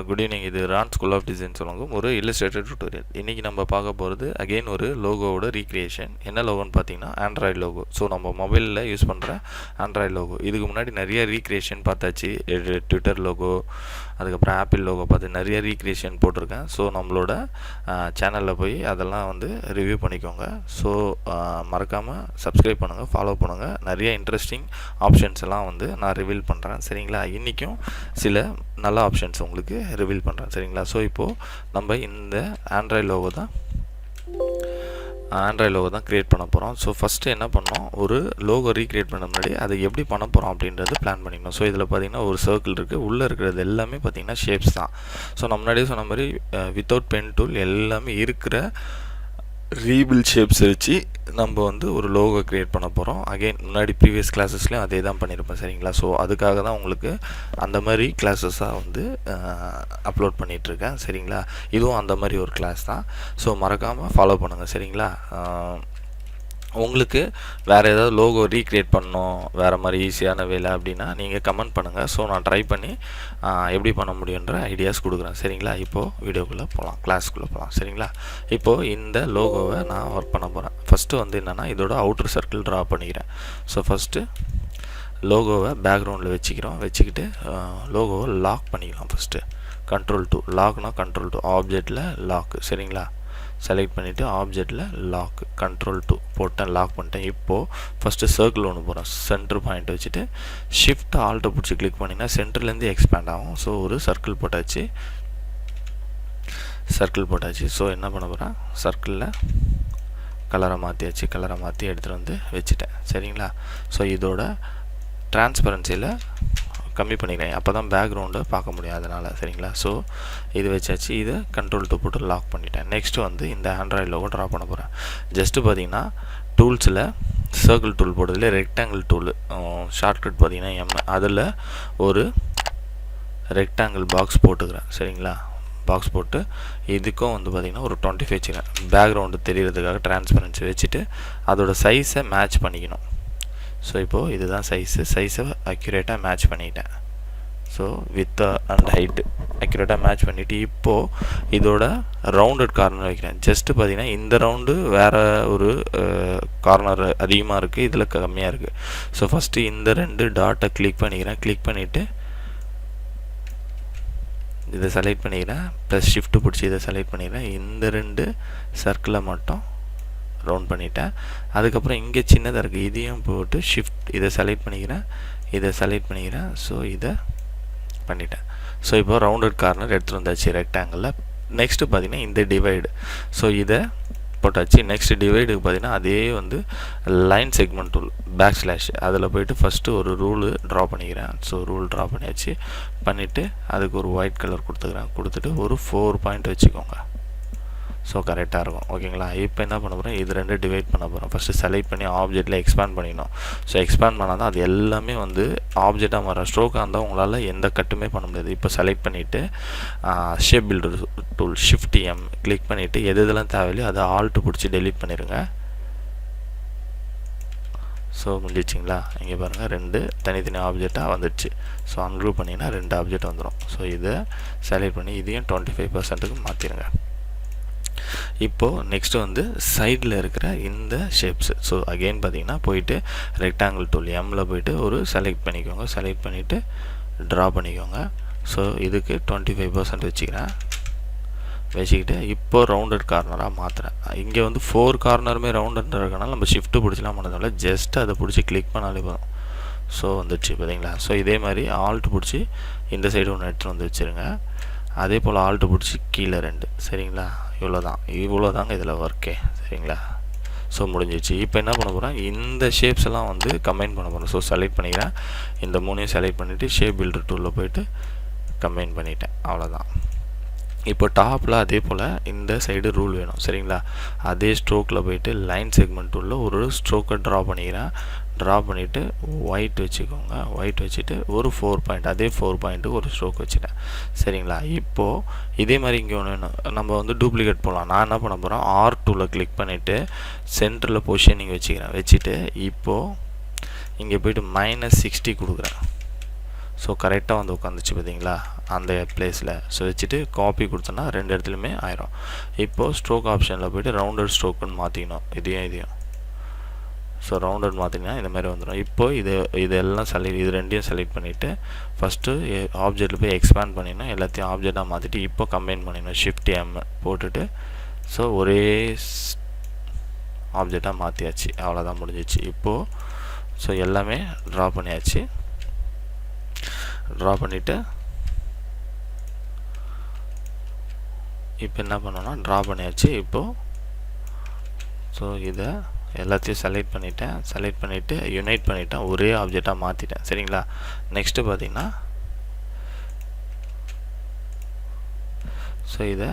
Good evening. இது Ron school of design சொல்லுவாங்க ஒரு இல்லஸ்ட்ரேட்டர் டியூட்டோரியல். இன்றைக்கி நம்ம பார்க்க போகிறது அகெயின் ஒரு லோகோவோட ரீக்ரியேஷன். என்ன லோகோன்னு பார்த்தீங்கன்னா ஆண்ட்ராய்டு லோகோ. ஸோ நம்ம மொபைலில் யூஸ் பண்ணுற ஆண்ட்ராய்டு லோகோ. இதுக்கு முன்னாடி நிறைய ரீக்ரியேஷன் பார்த்தாச்சு. ட்விட்டர் லோகோ, அதுக்கப்புறம் ஆப்பிள் லோகோ பார்த்து நிறைய ரீக்ரியேஷன் போட்டிருக்கேன். ஸோ நம்மளோட சேனலில் போய் அதெல்லாம் வந்து ரிவ்யூ பண்ணிக்கோங்க. ஸோ மறக்காமல் சப்ஸ்கிரைப் பண்ணுங்கள், ஃபாலோ பண்ணுங்கள். நிறைய இன்ட்ரெஸ்டிங் ஆப்ஷன்ஸ் எல்லாம் வந்து நான் ரிவீல் பண்ணுறேன். சரிங்களா? இன்றைக்கும் சில நல்ல ஆப்ஷன்ஸ் உங்களுக்கு ரிவீல் பண்ணுறேன். சரிங்களா? ஸோ இப்போது நம்ம இந்த ஆண்ட்ராய்டு லோகோ தான் க்ரியேட் பண்ண போகிறோம். ஸோ ஃபஸ்ட்டு என்ன பண்ணோம், ஒரு லோகோ ரீக்ரியேட் பண்ண முன்னாடி அதை எப்படி பண்ண போகிறோம் அப்படின்றது பிளான் பண்ணிக்கணும். ஸோ இதில் பார்த்திங்கன்னா ஒரு சர்க்கிள் இருக்குது, உள்ளே இருக்கிறது எல்லாமே பார்த்திங்கன்னா ஷேப்ஸ் தான். ஸோ நான் முன்னாடியே சொன்ன மாதிரி வித்தவுட் பென் டூல் எல்லாமே இருக்கிற ரீபில் ஷேப்ஸ் வச்சு நம்ம வந்து ஒரு லோகோ க்ரியேட் பண்ண போகிறோம். அகெயின் முன்னாடி ப்ரீவியஸ் கிளாஸஸ்லேயும் அதே தான் பண்ணியிருப்பேன். சரிங்களா? ஸோ அதுக்காக தான் உங்களுக்கு அந்த மாதிரி கிளாஸஸாக வந்து அப்லோட் பண்ணிகிட்ருக்கேன். சரிங்களா? இதுவும் அந்த மாதிரி ஒரு கிளாஸ் தான். ஸோ மறக்காமல் ஃபாலோ பண்ணுங்கள். சரிங்களா? உங்களுக்கு வேறு ஏதாவது லோகோ ரீக்ரியேட் பண்ணணும், வேறு மாதிரி ஈஸியான வேலை அப்படின்னா நீங்கள் கமெண்ட் பண்ணுங்கள். ஸோ நான் ட்ரை பண்ணி எப்படி பண்ண முடியுன்ற ஐடியாஸ் கொடுக்குறேன். சரிங்களா? இப்போது வீடியோக்குள்ளே போகலாம், கிளாஸ்க்குள்ளே போகலாம். சரிங்களா? இப்போது இந்த லோகோவை நான் ஒர்க் பண்ண போகிறேன். ஃபஸ்ட்டு வந்து என்னென்னா இதோட அவுட்டர் சர்க்கிள் ட்ரா பண்ணிக்கிறேன். ஸோ ஃபஸ்ட்டு லோகோவை பேக்ரவுண்டில் வச்சுக்கிட்டு லோகோவை லாக் பண்ணிக்கலாம். ஃபஸ்ட்டு Ctrl+2, லாக்னா Ctrl+2, ஆப்ஜெக்டில் லாக்கு. சரிங்களா? செலக்ட் பண்ணிவிட்டு ஆப்ஜெக்டில் லாக் Ctrl+2 போட்டேன், லாக் பண்ணிட்டேன். இப்போது ஃபஸ்ட்டு சர்க்கிள் ஒன்று போகிறேன். சென்டர் பாயிண்ட் வச்சுட்டு ஷிஃப்ட் ஆல்ட்டை பிடிச்சி கிளிக் பண்ணிங்கன்னா சென்டர்லேருந்து எக்ஸ்பேண்ட் ஆகும். ஸோ ஒரு சர்க்கிள் போட்டாச்சு. ஸோ என்ன பண்ண போகிறேன், சர்க்கிளில் கலரை மாற்றி எடுத்துகிட்டு வந்து வச்சுட்டேன். சரிங்களா? ஸோ இதோட டிரான்ஸ்பரன்சியில் கம்மி பண்ணிக்கிறேன், அப்போ தான் பேக்ரவுண்டை பார்க்க முடியும், அதனால். சரிங்களா? ஸோ இது வச்சாச்சு. இதை Ctrl+2 போட்டு லாக் பண்ணிட்டேன். நெக்ஸ்ட்டு வந்து இந்த ஆண்ட்ராய்டு லோகோ ட்ரா பண்ண போகிறேன். ஜஸ்ட்டு பார்த்தீங்கன்னா டூல்ஸில் சர்க்கிள் டூல் போடுறதுல ரெக்டாங்கிள் டூலு ஷார்ட்கட் பார்த்தீங்கன்னா அதில் ஒரு ரெக்டாங்கிள் பாக்ஸ் போட்டுக்கிறேன். சரிங்களா? பாக்ஸ் போட்டு இதுக்கும் வந்து பார்த்திங்கன்னா ஒரு 25 வச்சுக்கிறேன். பேக்ரவுண்டு தெரியறதுக்காக டிரான்ஸ்பரன்சி வச்சுட்டு அதோட சைஸை மேட்ச் பண்ணிக்கணும். ஸோ இப்போது இதுதான் சைஸை அக்யூரேட்டாக மேட்ச் பண்ணிட்டேன். ஸோ வித் அண்ட் ஹைட்டு அக்யூரேட்டாக மேட்ச் பண்ணிவிட்டு இப்போது இதோட ரவுண்டட் கார்னர் வைக்கிறேன். ஜஸ்ட்டு பார்த்திங்கன்னா இந்த ரவுண்டு வேறு ஒரு கார்னர் அதிகமாக இருக்குது, இதில் கம்மியாக இருக்குது. ஸோ ஃபஸ்ட்டு இந்த 2 டாட்டை கிளிக் பண்ணிவிட்டு இதை செலக்ட் பண்ணிக்கிறேன். ப்ளஸ் ஷிஃப்ட்டு பிடிச்சி இதை செலக்ட் பண்ணிக்கிறேன். இந்த 2 சர்க்கிளை மட்டும் ரவுண்ட் பண்ணிட்டேன். அதுக்கப்புறம் இங்கே சின்னதாக இருக்குது, இதையும் போட்டு ஷிஃப்ட் இதை செலக்ட் பண்ணிக்கிறேன். ஸோ இதை பண்ணிட்டேன். ஸோ இப்போ ரவுண்டட் கார்னர் எடுத்துகிட்டு வந்தாச்சு ரெக்டாங்கிளில். நெக்ஸ்ட்டு பார்த்திங்கன்னா இந்த டிவைடு. ஸோ இதை போட்டாச்சு. நெக்ஸ்ட் டிவைடுக்கு பார்த்திங்கன்னா அதே வந்து லைன் செக்மெண்ட் டூல் / அதில் போய்ட்டு ஃபஸ்ட்டு ஒரு ரூலு ட்ரா பண்ணிக்கிறேன். ஸோ ரூல் ட்ரா பண்ணிவிட்டு அதுக்கு ஒரு ஒயிட் கலர் கொடுத்துட்டு ஒரு 4 பாயிண்ட் வச்சுக்கோங்க. ஸோ கரெக்டாக இருக்கும். ஓகேங்களா? இப்போ என்ன பண்ண போகிறேன், இது 2 டிவைட் பண்ண போகிறோம். ஃபஸ்ட்டு செலக்ட் பண்ணி ஆப்ஜெக்டில் எக்ஸ்பேண்ட் பண்ணிக்கணும். ஸோ எக்ஸ்பேண்ட் பண்ணால் தான் அது எல்லாமே வந்து ஆப்ஜெக்டாக மாற. ஸ்ட்ரோக்காக இருந்தால் உங்களால் எந்த கட்டுமே பண்ண முடியாது. இப்போ செலக்ட் பண்ணிவிட்டு shape builder tool Shift M click பண்ணிவிட்டு எதெல்லாம் தேவையில்லையோ அதை ஆல்ட்டு பிடிச்சி டெலீட் பண்ணிடுங்க. ஸோ முடிஞ்சிச்சிங்களா? இங்கே பாருங்கள் 2 தனித்தனி ஆப்ஜெக்டாக வந்துடுச்சு. ஸோ அன்க்ரூப் பண்ணிங்கன்னா 2 ஆப்ஜெக்ட் வந்துடும். ஸோ இதை செலக்ட் பண்ணி இதையும் 25%க்கு மாற்றிடுங்க. இப்போது நெக்ஸ்ட்டு வந்து சைடில் இருக்கிற இந்த ஷேப்ஸு. ஸோ அகெயின் பார்த்திங்கன்னா போயிட்டு ரெக்டாங்கிள் டூல் எம்மில் போய்ட்டு ஒரு செலக்ட் பண்ணிவிட்டு ட்ரா பண்ணிக்கோங்க. ஸோ இதுக்கு 25% வச்சுக்கிட்டு இப்போது ரவுண்டட் கார்னராக மாற்றுறேன். இங்கே வந்து 4 கார்னருமே ரவுண்டட் இருக்கனால நம்ம ஷிஃப்ட்டு பிடிச்சலாம் பண்ணதில்ல, ஜஸ்ட் அதை பிடிச்சி கிளிக் பண்ணாலே போதும். ஸோ வந்துடுச்சு பார்த்தீங்களா? ஸோ இதே மாதிரி ஆல்ட்டு பிடிச்சி இந்த சைடு ஒன்று எடுத்துகிட்டு வந்து வச்சுருங்க. அதே போல் ஆல்ட்டு பிடிச்சி கீழே 2. சரிங்களா? இவ்வளோதாங்க இதில் ஒர்க்கே. சரிங்களா? ஸோ முடிஞ்சிச்சு. இப்போ என்ன பண்ண போகிறேன், இந்த ஷேப்ஸ் எல்லாம் வந்து கம்பைன் பண்ண போகிறேன். ஸோ செலக்ட் பண்ணிக்கிறேன். இந்த 3ஐயும் செலக்ட் பண்ணிவிட்டு ஷேப் பில்டர் டூலில் போய்ட்டு கம்பைன் பண்ணிட்டேன். அவ்வளோதான். இப்போ டாப்பில் அதே போல் இந்த சைடு ரூல் வேணும். சரிங்களா? அதே ஸ்ட்ரோக்கில் போய்ட்டு லைன் செக்மெண்ட் டூலில் ஒரு ஸ்ட்ரோக்கை ட்ரா பண்ணிவிட்டு ஒயிட் வச்சுட்டு ஒரு 4 பாயிண்ட், அதே 4 பாயிண்ட்டு ஒரு ஸ்ட்ரோக் வச்சுட்டேன். சரிங்களா? இப்போது இதே மாதிரி இங்கே ஒன்று நம்ம வந்து டூப்ளிகேட் போகலாம். நான் என்ன பண்ண போகிறேன், R2ல் கிளிக் பண்ணிவிட்டு சென்டரில் பொசிஷனிங் வச்சுட்டு இப்போது இங்கே போய்ட்டு -60 கொடுக்குறேன். ஸோ கரெக்டாக வந்து உட்காந்துச்சு பார்த்தீங்களா அந்த பிளேஸில். ஸோ வச்சுட்டு காப்பி கொடுத்தோன்னா ரெண்டு இடத்துலையுமே ஆயிரும். இப்போது ஸ்ட்ரோக் ஆப்ஷனில் போய்ட்டு ரவுண்டட் ஸ்ட்ரோக்குன்னு மாற்றிக்கணும் இதையும். ஸோ ரவுண்டட் மாற்றிங்கன்னா இந்த மாதிரி வந்துடும். இப்போது இதெல்லாம் இது ரெண்டையும் செலக்ட் பண்ணிவிட்டு ஃபஸ்ட்டு ஆப்ஜெக்ட்டில் போய் எக்ஸ்பேண்ட் பண்ணிடணும். எல்லாத்தையும் ஆப்ஜெக்டாக மாற்றிட்டு இப்போ கம்பைன் பண்ணிடணும். ஷிஃப்ட் எம் போட்டுட்டு ஸோ ஒரே ஆப்ஜெக்டாக மாற்றியாச்சு. அவ்வளோதான் முடிஞ்சிச்சு. இப்போது ஸோ எல்லாமே ட்ரா பண்ணியாச்சு. ட்ரா பண்ணிவிட்டு இப்போ என்ன பண்ணோன்னா ட்ரா பண்ணியாச்சு. இப்போது ஸோ இதை எல்லாத்தையும் செலக்ட் பண்ணிவிட்டு யுனைட் பண்ணிவிட்டேன். ஒரே ஆப்ஜெக்டாக மாற்றிட்டேன். சரிங்களா. நெக்ஸ்ட்டு பார்த்தீங்கன்னா ஸோ இதை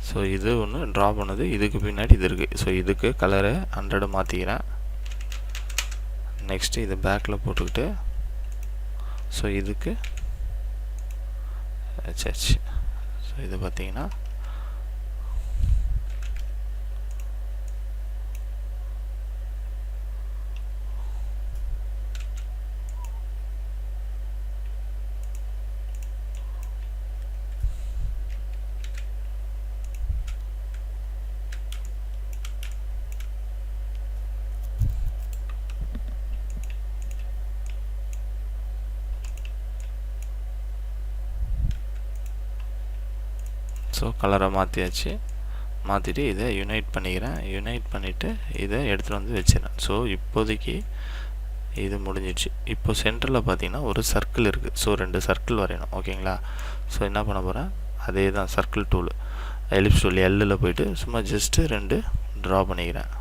ஸோ இது ஒன்று ட்ரா பண்ணுது. இதுக்கு பின்னாடி இது இருக்குது. ஸோ இதுக்கு கலரை 100 மாற்றிக்கிறேன். நெக்ஸ்ட்டு இது பேக்கில் போட்டுக்கிட்டு ஸோ இதுக்கு சர்ச். ஸோ இது பார்த்தீங்கன்னா ஸோ கலரை மாற்றியாச்சு. மாற்றிட்டு இதை யுனைட் பண்ணிக்கிறேன். யுனைட் பண்ணிவிட்டு இதை எடுத்துகிட்டு வந்து வச்சிடறேன். ஸோ இப்போதைக்கு இது முடிஞ்சிடுச்சு. இப்போ சென்டரில் பார்த்தீங்கன்னா ஒரு சர்க்கிள் இருக்குது. ஸோ 2 சர்க்கிள் வரையணும். ஓகேங்களா. ஸோ என்ன பண்ண போகிறேன், அதே தான் சர்க்கிள் டூல் எலிப்ஸ் டூல் எல்லில் போய்ட்டு சும்மா ஜஸ்ட்டு 2 ட்ரா பண்ணிக்கிறேன்.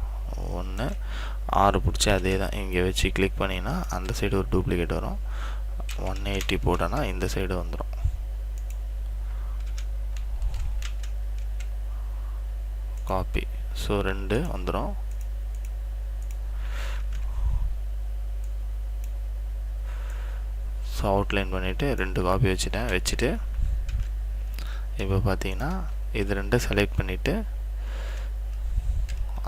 1 6 பிடிச்சி அதே தான் இங்கே வச்சு கிளிக் பண்ணிங்கன்னா அந்த சைடு ஒரு டூப்ளிகேட் வரும். 180 போட்டோன்னா இந்த சைடு வந்துடும். காப்பி. ஸோ 2 வந்துடும். ஸோ அவுட்லைன் பண்ணிவிட்டு 2 காப்பி வச்சுட்டு இப்போ பார்த்தீங்கன்னா இது 2 செலக்ட் பண்ணிவிட்டு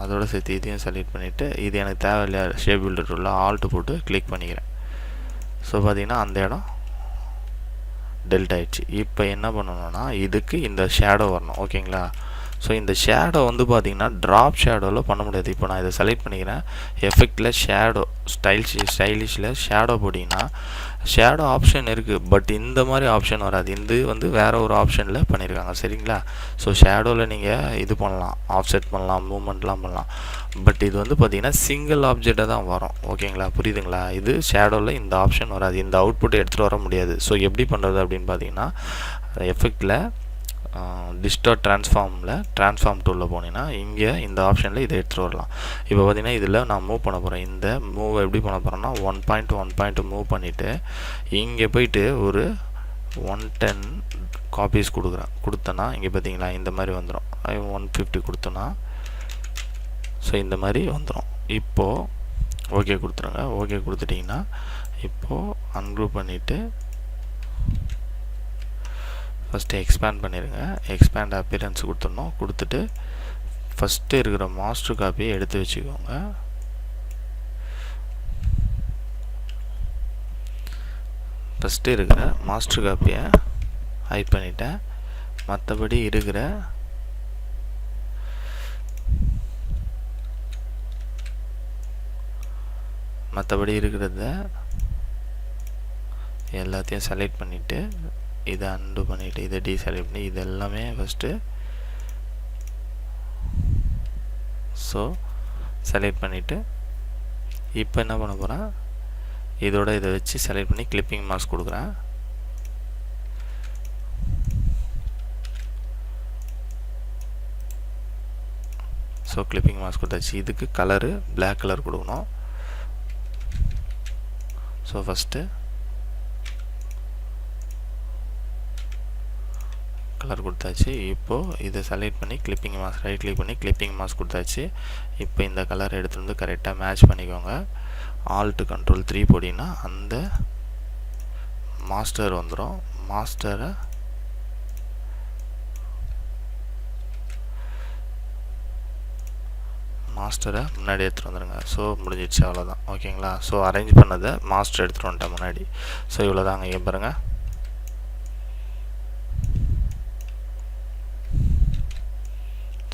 அதோட சேர்த்து இதையும் செலக்ட் பண்ணிவிட்டு இது எனக்கு தேவையில்லையா ஷேப் பில்டர் உள்ள ஆல்ட்டு போட்டு கிளிக் பண்ணிக்கிறேன். ஸோ பார்த்தீங்கன்னா அந்த இடம் டெல்ட் ஆயிடுச்சு. இப்போ என்ன பண்ணணும்னா இதுக்கு இந்த ஷேடோ வரணும். ஓகேங்களா. ஸோ இந்த ஷேடோ வந்து பார்த்தீங்கன்னா ட்ராப் ஷேடோவில் பண்ண முடியாது. இப்போ நான் இதை செலக்ட் பண்ணிக்கிறேன். எஃபெக்டில் ஷேடோ ஸ்டைலிஷில் ஷேடோ போட்டிங்கன்னா ஷேடோ ஆப்ஷன் இருக்குது. பட் இந்த மாதிரி ஆப்ஷன் வராது. இது வந்து வேறு ஒரு ஆப்ஷனில் பண்ணியிருக்காங்க. சரிங்களா. ஸோ ஷேடோவில் நீங்கள் இது பண்ணலாம், ஆஃப்செட் பண்ணலாம், மூவ்மெண்ட்லாம் பண்ணலாம். பட் இது வந்து பார்த்தீங்கன்னா சிங்கிள் ஆப்ஜெக்டாக தான் வரும். ஓகேங்களா, புரியுதுங்களா. இது ஷேடோவில் இந்த ஆப்ஷன் வராது. இந்த அவுட்புட் எடுத்துகிட்டு வர முடியாது. ஸோ எப்படி பண்ணுறது அப்படின்னு பார்த்தீங்கன்னா எஃபெக்டில் டிஸ்டார்ட் ட்ரான்ஸ்ஃபார்ம் டூலில் போனீங்கன்னா இங்கே இந்த ஆப்ஷனில் இதை எடுத்துகிட்டு வரலாம். இப்போ பார்த்தீங்கன்னா இதில் நான் மூவ் பண்ண போகிறேன். இந்த மூவ் எப்படி பண்ண போகிறேன்னா 1 பாயிண்ட் மூவ் பண்ணிவிட்டு இங்கே போயிட்டு ஒரு 110 காப்பீஸ் கொடுத்தேன்னா இங்கே பார்த்தீங்களா இந்த மாதிரி வந்துடும். 150 கொடுத்தோன்னா ஸோ இந்த மாதிரி வந்துடும். இப்போது ஓகே கொடுத்துருங்க. ஓகே கொடுத்துட்டிங்கன்னா இப்போது அன்குரூப் பண்ணிவிட்டு ஃபஸ்ட்டு எக்ஸ்பேண்ட் பண்ணிடுங்க. எக்ஸ்பேண்ட் அப்பியரன்ஸ் கொடுத்துடணும். கொடுத்துட்டு ஃபஸ்ட்டு இருக்கிற மாஸ்டர் காப்பியை எடுத்து வச்சுக்கோங்க. ஃபஸ்ட்டு இருக்கிற மாஸ்டர் காப்பியை ஹைட் பண்ணிட்டேன். மற்றபடி இருக்கிறத எல்லாத்தையும் செலக்ட் பண்ணிவிட்டு இதை அன்டு பண்ணிவிட்டு இதை டீசெலக்ட் பண்ணி இது எல்லாமே ஃபஸ்ட்டு ஸோ செலக்ட் பண்ணிவிட்டு இப்போ என்ன பண்ண போகிறேன், இதோட இதை வச்சு செலக்ட் பண்ணி கிளிப்பிங் மாஸ்க் கொடுக்குறேன். ஸோ கிளிப்பிங் மாஸ்க் கொடுத்தாச்சு. இதுக்கு கலரு பிளாக் கலர் கொடுக்கணும். ஸோ ஃபஸ்ட்டு கலர் கொடுத்தாச்சு. இப்போது இதை செலக்ட் பண்ணி கிளிப்பிங் மாஸ்க் ரைட் கிளிக் பண்ணி கிளிப்பிங் மாஸ்க் கொடுத்தாச்சு. இப்போ இந்த கலர் எடுத்துகிட்டு வந்து கரெக்டாக மேட்ச் பண்ணிக்கோங்க. ஆல்ட் கண்ட்ரோல் 3 போட்டிங்கன்னா அந்த மாஸ்டர் வந்துடும். மாஸ்டரை முன்னாடி எடுத்துகிட்டு வந்துடுங்க. ஸோ முடிஞ்சிடுச்சு, அவ்வளோதான். ஓகேங்களா? ஸோ அரேஞ்ச் பண்ணதை மாஸ்டர் எடுத்துகிட்டு வந்துட்டேன் முன்னாடி. ஸோ இவ்வளோ தாங்க. இங்கே பாருங்கள்,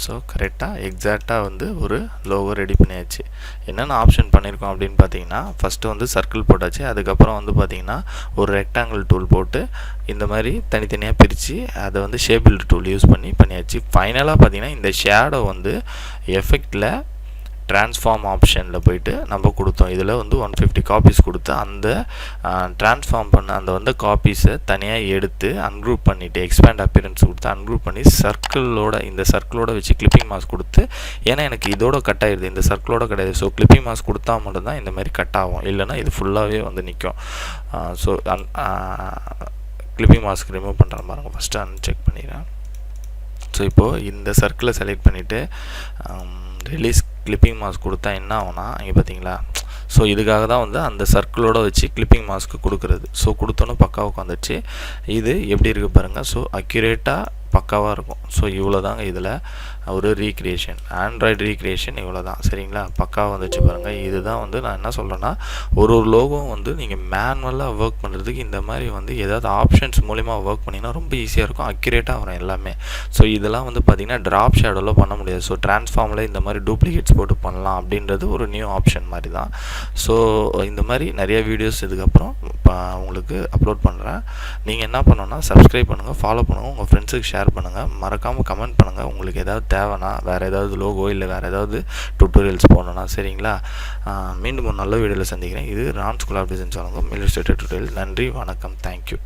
ஸோ கரெக்டாக எக்ஸாக்டாக வந்து ஒரு லோகோ ரெடி பண்ணியாச்சு. என்னென்ன ஆப்ஷன் பண்ணியிருக்கோம் அப்படின்னு பார்த்தீங்கன்னா, ஃபஸ்ட்டு வந்து சர்க்கிள் போட்டாச்சு. அதுக்கப்புறம் வந்து பார்த்திங்கன்னா ஒரு ரெக்டாங்கிள் டூல் போட்டு இந்த மாதிரி தனித்தனியாக பிரித்து அதை வந்து ஷேபிள்டு டூல் யூஸ் பண்ணியாச்சு. ஃபைனலாக பார்த்திங்கன்னா இந்த ஷேடோ வந்து எஃபெக்டில் ட்ரான்ஸ்ஃபார்ம் ஆப்ஷனில் போயிட்டு நம்ம கொடுத்தோம். இதில் வந்து 150 காப்பீஸ் கொடுத்து அந்த ட்ரான்ஸ்ஃபார்ம் பண்ண அந்த வந்து காப்பீஸை தனியாக எடுத்து அன்குரூப் பண்ணிவிட்டு எக்ஸ்பேண்ட் அப்பியரன்ஸ் கொடுத்து அன்குரூப் பண்ணி இந்த சர்க்கிளோட வச்சு கிளிப்பிங் மாஸ்க் கொடுத்து, ஏன்னா எனக்கு இதோட கட் ஆகிடுது, இந்த சர்க்கிளோட கிடையாது. ஸோ கிளிப்பிங் மாஸ்க் கொடுத்தா மட்டும்தான் இந்த மாதிரி கட் ஆகும், இல்லைனா இது ஃபுல்லாகவே வந்து நிற்கும். ஸோ கிளிப்பிங் மாஸ்க் ரிமூவ் பண்ணுற பாருங்க. ஃபஸ்ட்டு அன்செக் பண்ணிடுறேன். ஸோ இப்போது இந்த சர்க்கிளை செலக்ட் பண்ணிவிட்டு ரிலீஸ் கிளிப்பிங் மாஸ்க் கொடுத்தா என்ன ஆகும்னா, இங்கே பார்த்தீங்களா? ஸோ இதுக்காக தான் வந்து அந்த சர்க்கிளோட வச்சு கிளிப்பிங் மாஸ்க்கு கொடுக்குறது. ஸோ கொடுத்தோன்னே பக்காவாக உட்காந்துச்சு. இது எப்படி இருக்குது பாருங்கள். ஸோ அக்யூரேட்டாக பக்காவாக இருக்கும். ஸோ இவ்வளோ தாங்க இதில் ஒரு ரீக்ரியேஷன், ஆண்ட்ராய்டு ரீக்ரியேஷன் இவ்வளோ தான். சரிங்களா? பக்காவாக வந்துச்சு பாருங்கள். இதுதான் வந்து நான் என்ன சொல்கிறேன்னா, ஒரு லோகோவும் வந்து நீங்கள் மேனுவலாக ஒர்க் பண்ணுறதுக்கு இந்த மாதிரி வந்து ஏதாவது ஆப்ஷன்ஸ் மூலிமா ஒர்க் பண்ணிங்கன்னா ரொம்ப ஈஸியாக இருக்கும், அக்யூரேட்டாக வரும் எல்லாமே. ஸோ இதெல்லாம் வந்து பார்த்திங்கன்னா ட்ராப் ஷேடோவில் பண்ண முடியாது. ஸோ ட்ரான்ஸ்ஃபார்மில் இந்த மாதிரி டூப்ளிகேட்ஸ் போட்டு பண்ணலாம் அப்படின்றது ஒரு நியூ ஆப்ஷன் மாதிரி தான். ஸோ இந்த மாதிரி நிறைய வீடியோஸ் இதுக்கப்புறம் உங்களுக்கு அப்லோட் பண்ணுறேன். நீங்கள் என்ன பண்ணணும்னா சப்ஸ்கிரைப் பண்ணுங்கள், ஃபாலோ பண்ணுங்கள், உங்கள் ஃப்ரெண்ட்ஸுக்கு ஷேர் பண்ணுங்கள், மறக்காமல் கமெண்ட் பண்ணுங்கள். உங்களுக்கு ஏதாவது தேவைன்னா, வேறு ஏதாவது லோகோ இல்லை வேறு ஏதாவது டுட்டோரியல்ஸ் போடணும்னா. சரிங்களா? மீண்டும் ஒரு நல்ல வீடியோவில் சந்திக்கிறேன். இது Ron school of design channel Illustrator tutorial. நன்றி, வணக்கம், தேங்க்யூ.